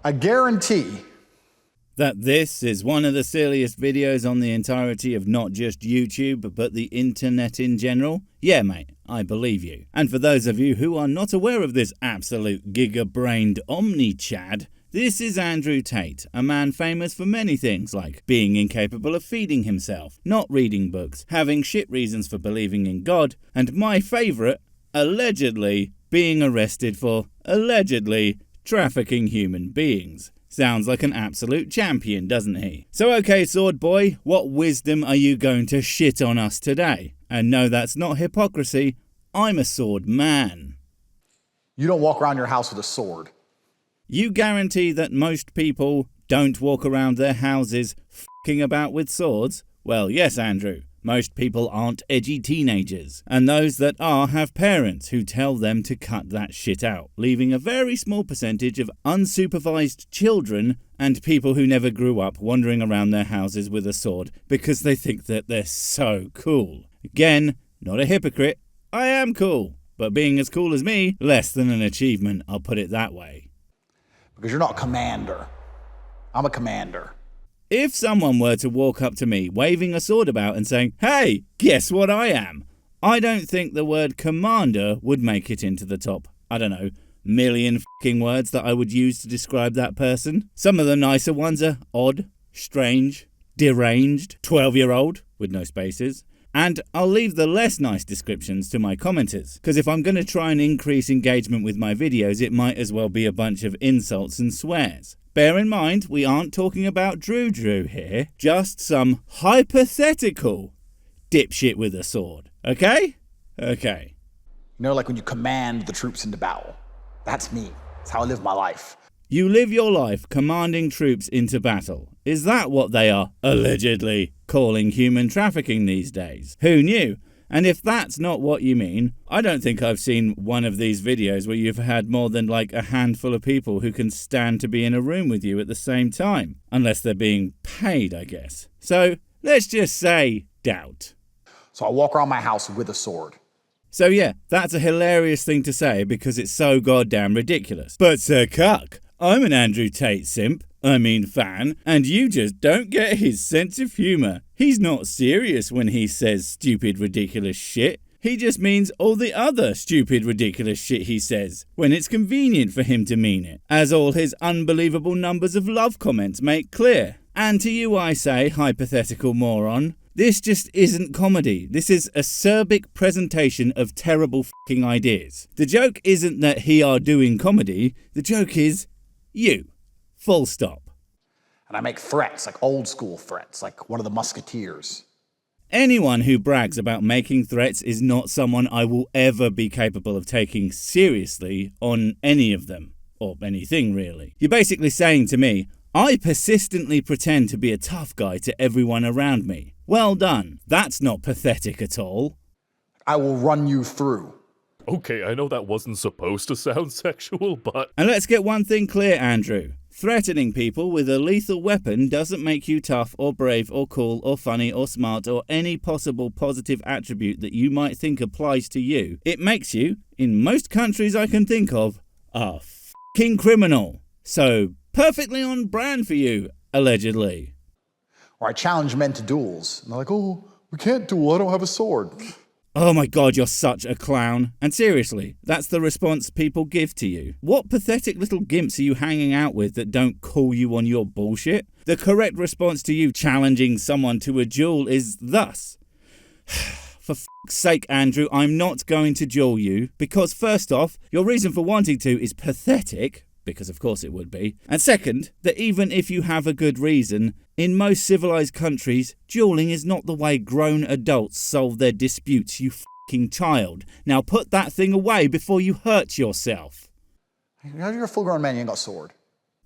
I guarantee that this is one of the silliest videos on the entirety of not just YouTube, but the internet in general? Yeah, mate, I believe you. And for those of you who are not aware of this absolute giga-brained omni-chad, this is Andrew Tate, a man famous for many things like being incapable of feeding himself, not reading books, having shit reasons for believing in God, and my favourite, allegedly being arrested for, allegedly, trafficking human beings. Sounds like an absolute champion, doesn't he? So okay, sword boy, what wisdom are you going to shit on us today? And no, that's not hypocrisy, I'm a sword man. you don't walk around your house with a sword. You guarantee that most people don't walk around their houses f***ing about with swords? Well, yes, Andrew. Most people aren't edgy teenagers, and those that are have parents who tell them to cut that shit out, leaving a very small percentage of unsupervised children and people who never grew up wandering around their houses with a sword because they think that they're so cool. Again, not a hypocrite, I am cool, but being as cool as me, less than an achievement, I'll put it that way. Because you're not a commander. I'm a commander. If someone were to walk up to me waving a sword about and saying, "Hey, guess what I am?" I don't think the word commander would make it into the top, I don't know, million f***ing words that I would use to describe that person. Some of the nicer ones are odd, strange, deranged, 12-year-old, with no spaces. And I'll leave the less nice descriptions to my commenters, because if I'm going to try and increase engagement with my videos, it might as well be a bunch of insults and swears. Bear in mind, we aren't talking about Drew here, just some hypothetical dipshit with a sword, okay? Okay. You know, like when you command the troops into battle. That's me. That's how I live my life. You live your life commanding troops into battle. Is that what they are, allegedly, calling human trafficking these days? Who knew? And if that's not what you mean, I don't think I've seen one of these videos where you've had more than like a handful of people who can stand to be in a room with you at the same time. Unless they're being paid, I guess. So, let's just say, doubt. So I walk around my house with a sword. So yeah, that's a hilarious thing to say because it's so goddamn ridiculous. But Sir Cuck, I'm an Andrew Tate simp, fan, and you just don't get his sense of humour. He's not serious when he says stupid, ridiculous shit. He just means all the other stupid, ridiculous shit he says, when it's convenient for him to mean it, as all his unbelievable numbers of love comments make clear. And to you I say, hypothetical moron, this just isn't comedy. This is a acerbic presentation of terrible f***ing ideas. The joke isn't that he are doing comedy, the joke is you. Full stop. And I make threats, like old school threats, like one of the musketeers. Anyone who brags about making threats is not someone I will ever be capable of taking seriously on any of them. Or anything, really. You're basically saying to me, I persistently pretend to be a tough guy to everyone around me. Well done. That's not pathetic at all. I will run you through. Okay, I know that wasn't supposed to sound sexual, but... And let's get one thing clear, Andrew. Threatening people with a lethal weapon doesn't make you tough or brave or cool or funny or smart or any possible positive attribute that you might think applies to you. It makes you, in most countries I can think of, a f***ing criminal. So, perfectly on brand for you, allegedly. Or I challenge men to duels. And they're like, oh, we can't duel, I don't have a sword. Oh my god, you're such a clown. And seriously, that's the response people give to you. What pathetic little gimps are you hanging out with that don't call you on your bullshit? The correct response to you challenging someone to a duel is thus. For f***'s sake, Andrew, I'm not going to duel you, because first off, your reason for wanting to is pathetic, because of course it would be. And second, that even if you have a good reason, in most civilized countries, dueling is not the way grown adults solve their disputes, you f***ing child. Now put that thing away before you hurt yourself. You're a full-grown man, you ain't got a sword.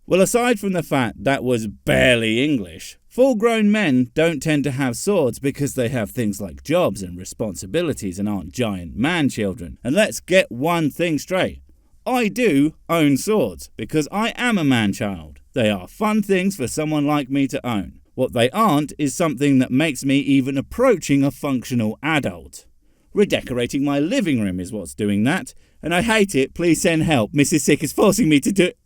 Well, aside from the fact that was barely English, full-grown men don't tend to have swords because they have things like jobs and responsibilities and aren't giant man-children. And let's get one thing straight. I do own swords, because I am a man-child. They are fun things for someone like me to own. What they aren't is something that makes me even approaching a functional adult. Redecorating my living room is what's doing that, and I hate it. Please send help. Mrs. Sick is forcing me to do it.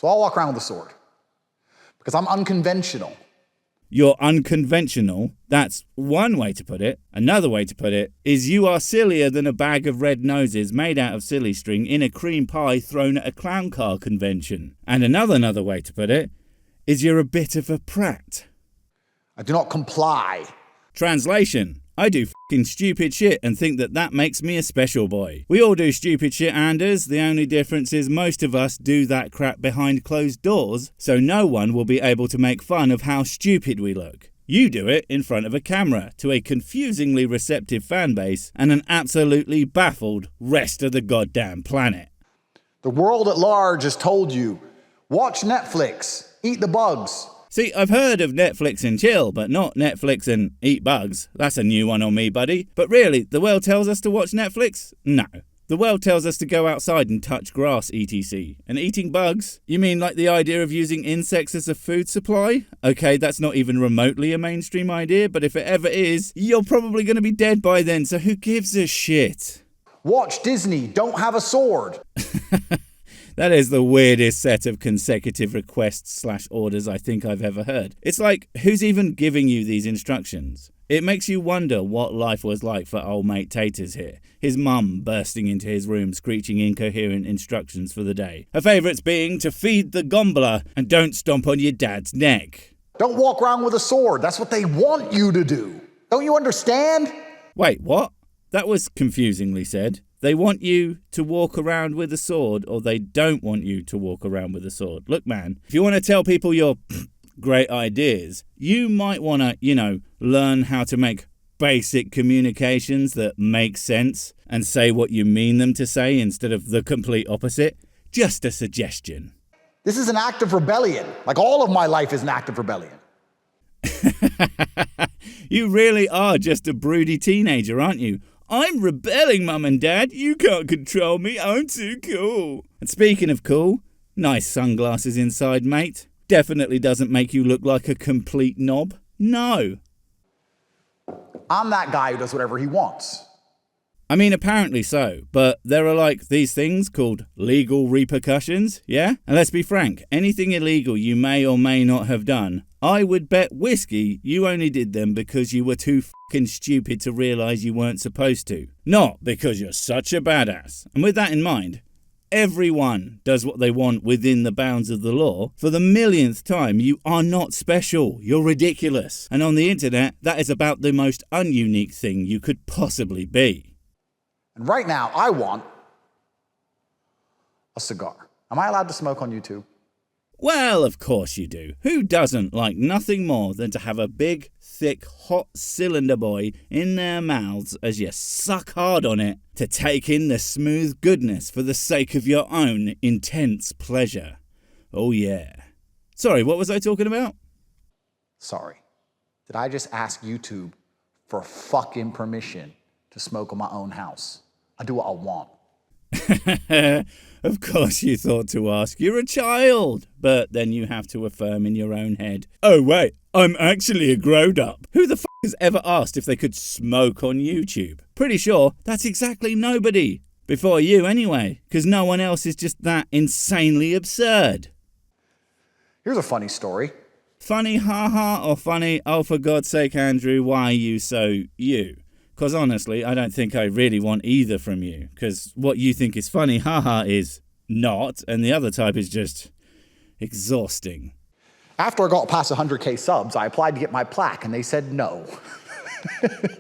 So I'll walk around with a sword. Because I'm unconventional. You're unconventional, that's one way to put it. Another way to put it is you are sillier than a bag of red noses made out of silly string in a cream pie thrown at a clown car convention. And another way to put it is you're a bit of a prat. I do not comply. Translation: I do f***ing stupid shit and think that makes me a special boy. We all do stupid shit, Anders. The only difference is most of us do that crap behind closed doors, so no one will be able to make fun of how stupid we look. You do it in front of a camera to a confusingly receptive fan base and an absolutely baffled rest of the goddamn planet. The world at large has told you, watch Netflix, eat the bugs. See, I've heard of Netflix and chill, but not Netflix and eat bugs. That's a new one on me, buddy. But really, the world tells us to watch Netflix? No. The world tells us to go outside and touch grass, etc. And eating bugs? You mean like the idea of using insects as a food supply? Okay, that's not even remotely a mainstream idea, but if it ever is, you're probably going to be dead by then, so who gives a shit? Watch Disney, don't have a sword. That is the weirdest set of consecutive requests/orders I think I've ever heard. It's like, who's even giving you these instructions? It makes you wonder what life was like for old mate Tate's here. His mum bursting into his room screeching incoherent instructions for the day. Her favourites being to feed the gobbler and don't stomp on your dad's neck. Don't walk around with a sword. That's what they want you to do. Don't you understand? Wait, what? That was confusingly said. They want you to walk around with a sword, or they don't want you to walk around with a sword. Look, man, if you want to tell people your great ideas, you might want to, learn how to make basic communications that make sense and say what you mean them to say instead of the complete opposite. Just a suggestion. This is an act of rebellion. Like all of my life is an act of rebellion. You really are just a broody teenager, aren't you? I'm rebelling, Mum and Dad. You can't control me. I'm too cool. And speaking of cool, nice sunglasses inside, mate. Definitely doesn't make you look like a complete knob. No. I'm that guy who does whatever he wants. I mean, apparently so, but there are like these things called legal repercussions, yeah? And let's be frank, anything illegal you may or may not have done, I would bet whiskey you only did them because you were too fucking stupid to realise you weren't supposed to. Not because you're such a badass. And with that in mind, everyone does what they want within the bounds of the law. For the millionth time, you are not special. You're ridiculous. And on the internet, that is about the most ununique thing you could possibly be. And right now, I want a cigar. Am I allowed to smoke on YouTube? Well, of course you do. Who doesn't like nothing more than to have a big, thick, hot cylinder boy in their mouths as you suck hard on it to take in the smooth goodness for the sake of your own intense pleasure? Oh yeah. Sorry, what was I talking about? Sorry. Did I just ask YouTube for fucking permission to smoke in my own house? I do what I want. Of course you thought to ask. You're a child. But then you have to affirm in your own head, oh wait, I'm actually a grown-up. Who the f*** has ever asked if they could smoke on YouTube? Pretty sure that's exactly nobody. Before you anyway, because no one else is just that insanely absurd. Here's a funny story. Funny haha or funny, oh for God's sake Andrew, why are you so you? Because honestly, I don't think I really want either from you. Because what you think is funny, haha, is not. And the other type is just exhausting. After I got past 100K subs, I applied to get my plaque, and they said no.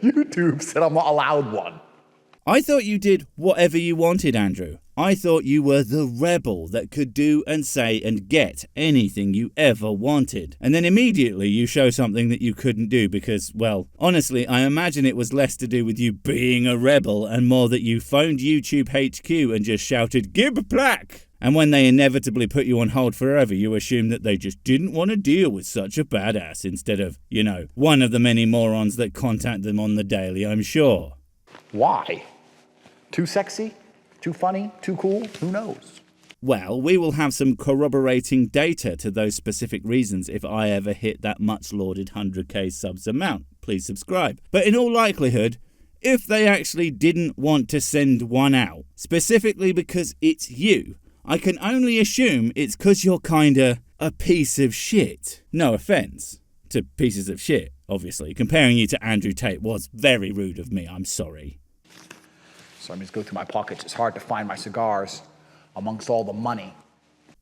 YouTube said I'm not allowed one. I thought you did whatever you wanted, Andrew. I thought you were the rebel that could do and say and get anything you ever wanted. And then immediately you show something that you couldn't do because, well, honestly, I imagine it was less to do with you being a rebel and more that you phoned YouTube HQ and just shouted, "Give a plaque!" And when they inevitably put you on hold forever, you assumed that they just didn't want to deal with such a badass instead of, one of the many morons that contact them on the daily, I'm sure. Why? Too sexy? Too funny? Too cool? Who knows? Well, we will have some corroborating data to those specific reasons if I ever hit that much-lauded 100k subs amount. Please subscribe. But in all likelihood, if they actually didn't want to send one out, specifically because it's you, I can only assume it's 'cause you're kinda a piece of shit. No offence to pieces of shit, obviously. Comparing you to Andrew Tate was very rude of me, I'm sorry. So let me just go through my pockets. It's hard to find my cigars amongst all the money.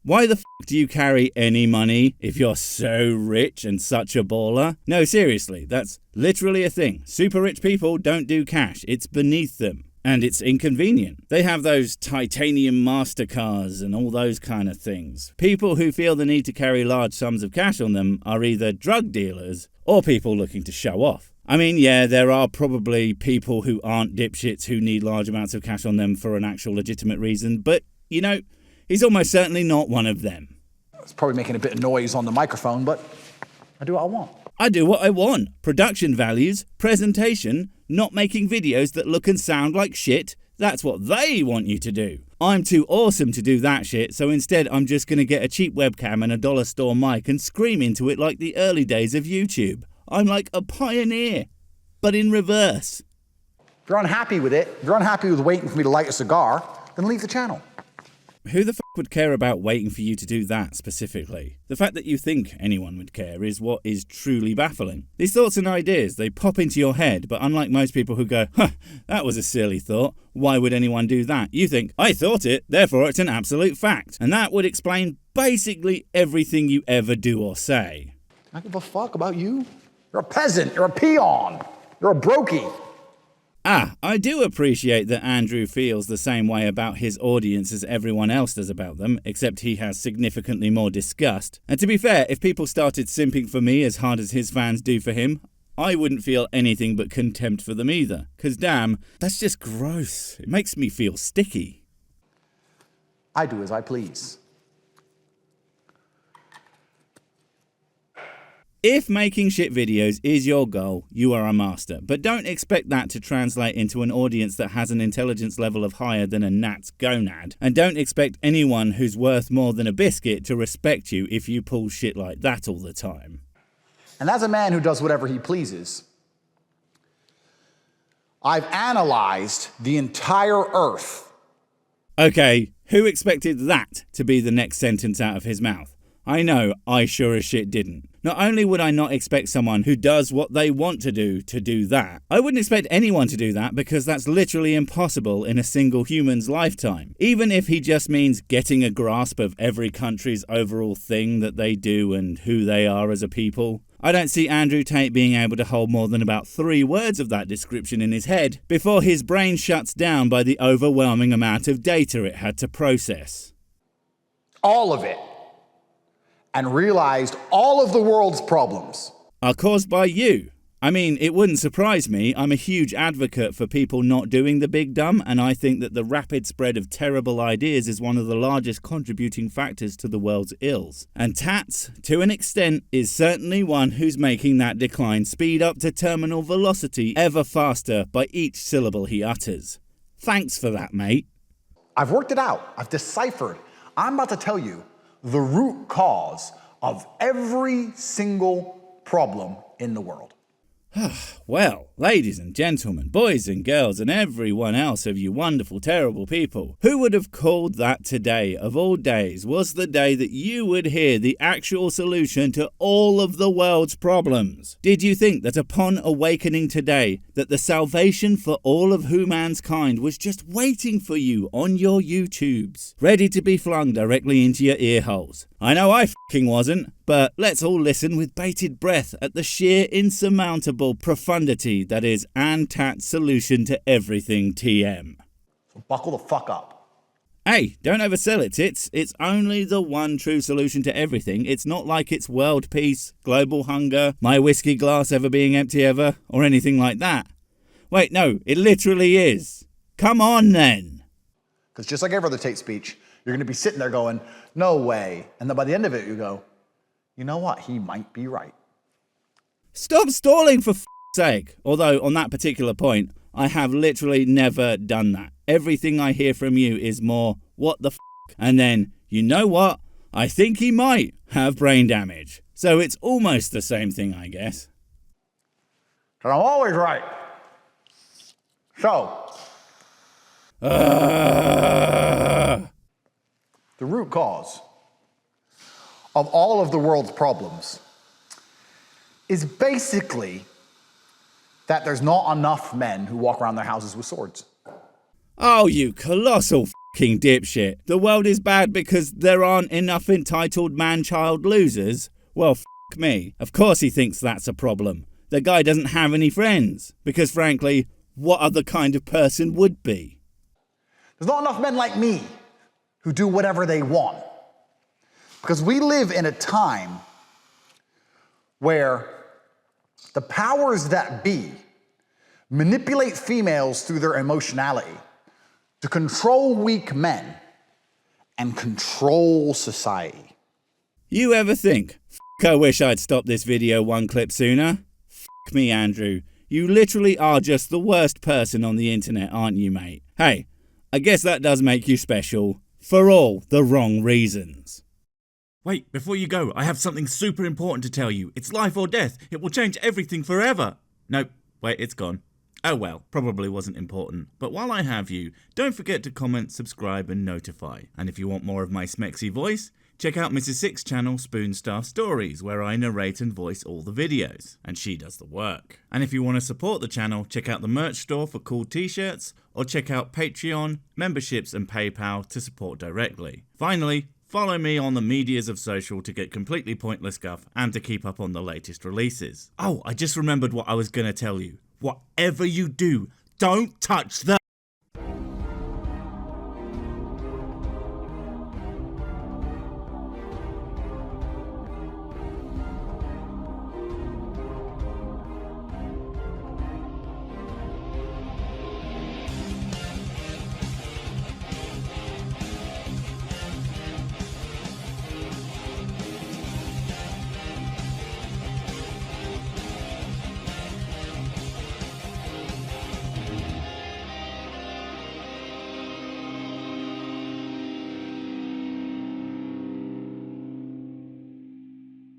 Why the f*** do you carry any money if you're so rich and such a baller? No, seriously, that's literally a thing. Super rich people don't do cash. It's beneath them. And it's inconvenient. They have those titanium MasterCards and all those kind of things. People who feel the need to carry large sums of cash on them are either drug dealers or people looking to show off. I mean, yeah, there are probably people who aren't dipshits who need large amounts of cash on them for an actual legitimate reason, but, you know, he's almost certainly not one of them. It's probably making a bit of noise on the microphone, but I do what I want. I do what I want. Production values, presentation, not making videos that look and sound like shit. That's what they want you to do. I'm too awesome to do that shit, so instead I'm just gonna get a cheap webcam and a dollar store mic and scream into it like the early days of YouTube. I'm like a pioneer, but in reverse. If you're unhappy with it, if you're unhappy with waiting for me to light a cigar, then leave the channel. Who the f*** would care about waiting for you to do that specifically? The fact that you think anyone would care is what is truly baffling. These thoughts and ideas, they pop into your head, but unlike most people who go, huh, that was a silly thought, why would anyone do that? You think, I thought it, therefore it's an absolute fact. And that would explain basically everything you ever do or say. I don't give a fuck about you. You're a peasant, you're a peon, you're a brokey. Ah, I do appreciate that Andrew feels the same way about his audience as everyone else does about them, except he has significantly more disgust. And to be fair, if people started simping for me as hard as his fans do for him, I wouldn't feel anything but contempt for them either. 'Cause damn, that's just gross. It makes me feel sticky. I do as I please. If making shit videos is your goal, you are a master, but don't expect that to translate into an audience that has an intelligence level of higher than a gnat's gonad, and don't expect anyone who's worth more than a biscuit to respect you if you pull shit like that all the time. And as a man who does whatever he pleases, I've analyzed the entire earth. Okay, who expected that to be the next sentence out of his mouth? I know, I sure as shit didn't. Not only would I not expect someone who does what they want to do that, I wouldn't expect anyone to do that because that's literally impossible in a single human's lifetime. Even if he just means getting a grasp of every country's overall thing that they do and who they are as a people. I don't see Andrew Tate being able to hold more than about 3 words of that description in his head before his brain shuts down by the overwhelming amount of data it had to process. All of it. And realized all of the world's problems are caused by you. I mean, it wouldn't surprise me. I'm a huge advocate for people not doing the big dumb, and I think that the rapid spread of terrible ideas is one of the largest contributing factors to the world's ills. And Tats, to an extent, is certainly one who's making that decline speed up to terminal velocity ever faster by each syllable he utters. Thanks for that, mate. I've worked it out. I've deciphered. I'm about to tell you the root cause of every single problem in the world. Well, ladies and gentlemen, boys and girls, and everyone else of you wonderful, terrible people, who would have called that today, of all days, was the day that you would hear the actual solution to all of the world's problems? Did you think that upon awakening today, that the salvation for all of humankind was just waiting for you on your YouTubes, ready to be flung directly into your ear holes? I know I f***ing wasn't, but let's all listen with bated breath at the sheer insurmountable profundity that is Tat's solution to everything TM. So buckle the fuck up. Hey, don't oversell it, Tits. It's only the one true solution to everything. It's not like it's world peace, global hunger, my whiskey glass ever being empty ever, or anything like that. Wait, no, it literally is. Come on then. Because just like every other Tate speech, you're going to be sitting there going, no way. And then by the end of it, you go, you know what? He might be right. Stop stalling for f***'s sake. Although, on that particular point, I have literally never done that. Everything I hear from you is more, what the f***? And then, you know what? I think he might have brain damage. So it's almost the same thing, I guess. But I'm always right. So. root cause of all of the world's problems is basically that there's not enough men who walk around their houses with swords. Oh, you colossal fucking dipshit. The world is bad because there aren't enough entitled man-child losers? Well, fuck me. Of course he thinks that's a problem. The guy doesn't have any friends. Because frankly, what other kind of person would be? There's not enough men like me who do whatever they want. Because we live in a time where the powers that be manipulate females through their emotionality to control weak men and control society. You ever think, I wish I'd stopped this video one clip sooner? F me, Andrew. You literally are just the worst person on the internet, aren't you, mate? Hey, I guess that does make you special, for all the wrong reasons. Wait, before you go, I have something super important to tell you. It's life or death. It will change everything forever. Nope, wait, it's gone. Oh well, probably wasn't important. But while I have you, don't forget to comment, subscribe and notify. And if you want more of my smexy voice, check out Mrs. Six's channel Spoonstaff Stories, where I narrate and voice all the videos, and she does the work. And if you want to support the channel, check out the merch store for cool t-shirts, or check out Patreon, memberships and PayPal to support directly. Finally, follow me on the medias of social to get completely pointless guff and to keep up on the latest releases. Oh, I just remembered what I was gonna tell you. Whatever you do, don't touch the